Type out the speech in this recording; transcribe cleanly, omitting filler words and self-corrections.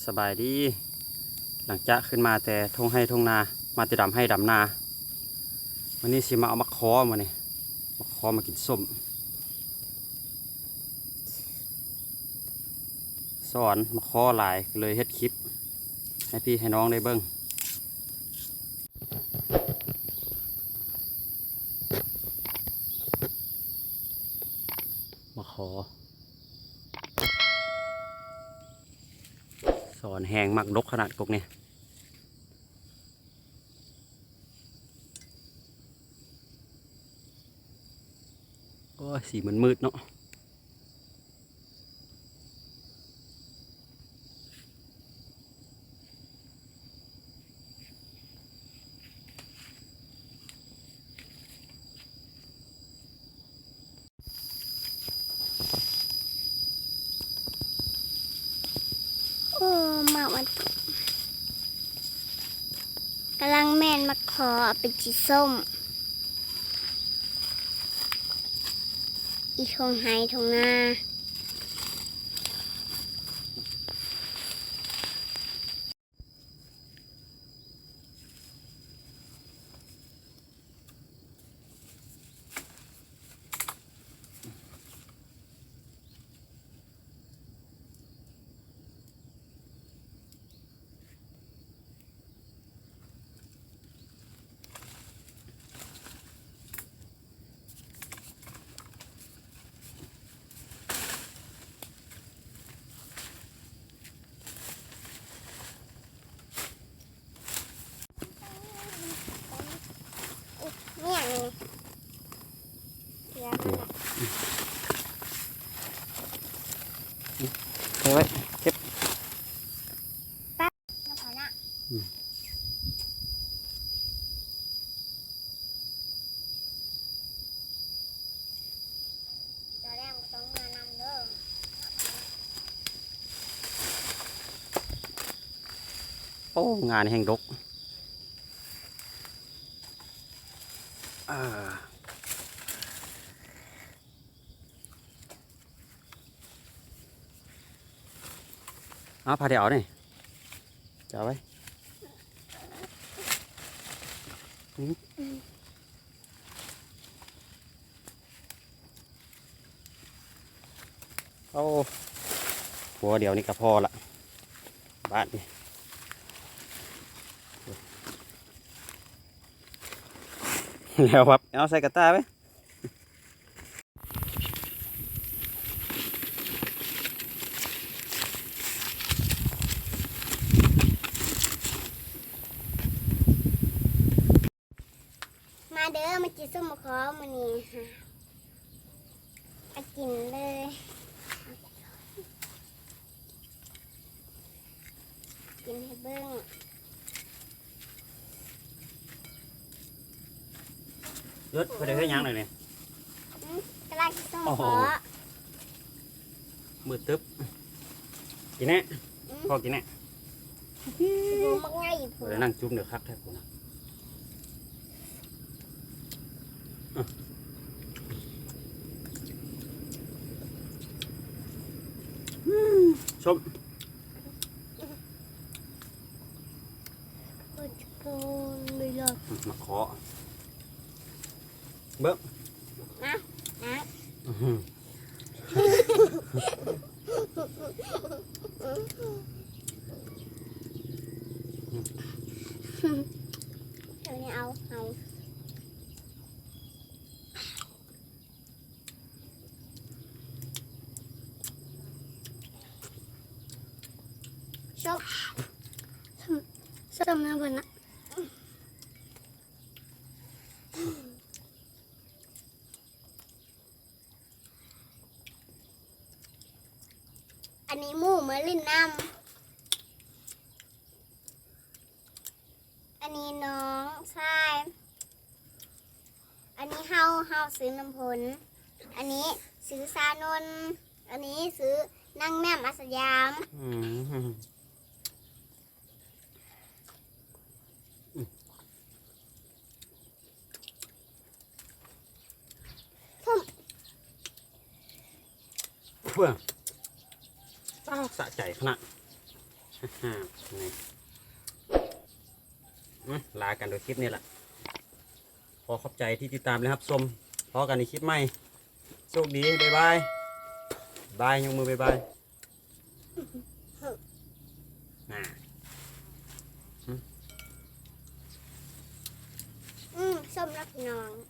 สบายดีหลังจากขึ้นมาแต่ทงให้ทงนามาแต่ดำให้ดำนาวันนี้สิมาเอามะขอมาเนี่ยมะขอมากินส้มสอนมะขอหลายเลยเฮ็ดคลิปให้พี่ให้น้องได้เบิ้งมะขอสอนแหงมักดกขนาดกกเนี่ยก็สีมันมืดเนาะโอ้มาวันกำลังแม่นมาขอเป็นจีส้มอีทงไฮทงนาเนี่ยนี่เดี๋ยวมันละ เอาไว้เก็บ น้ำผาน่ะเดี๋ยวแรกมันต้องมานำเด้อ โอ้งานแห่งดกเอาพาเดี๋ยวนี่จะเอาไว้เอาหัวเดี๋ยวนี้ก็พอละบ้านนี่แล้วครับเอาใส่กระตาไว้มาเด้อมากินส้มมะขอมื้อนี้ค่ะมากินเลยกินให้เบิ่ง ยศไปได้แค่ยังหน่อยเนี่ย กระไรกินส้มมะขอ มือตึ๊บกินแน่พอกินแน่ ดูมักง่ายผัว เดี๋ยวนั่งจุ่มเดี๋ยวคักแทบกูนะชม โอ้ยปูนเลยเลย มาขอเบิ้ง นะนะ เดี๋ยวนี้เอาชอบส้มนะเพื่อนนะอันนี้หมูมาลิ้นน้ำอันนี้น้องชายอันนี้เฮาซื้อน้ำผลอันนี้ซื้อซานนท์อันนี้ซื้อนั่งแม่มอาสยาม เพื่อนสะใจขนาด นี่ลากันโดยคลิปนี้แหละขอขอบใจที่ติดตามเลยครับชมพอกันในคลิปใหม่โชคดี บ๊ายบายบายยกมือบ๊ายบายน่ะ ส้มรับพี่น้อง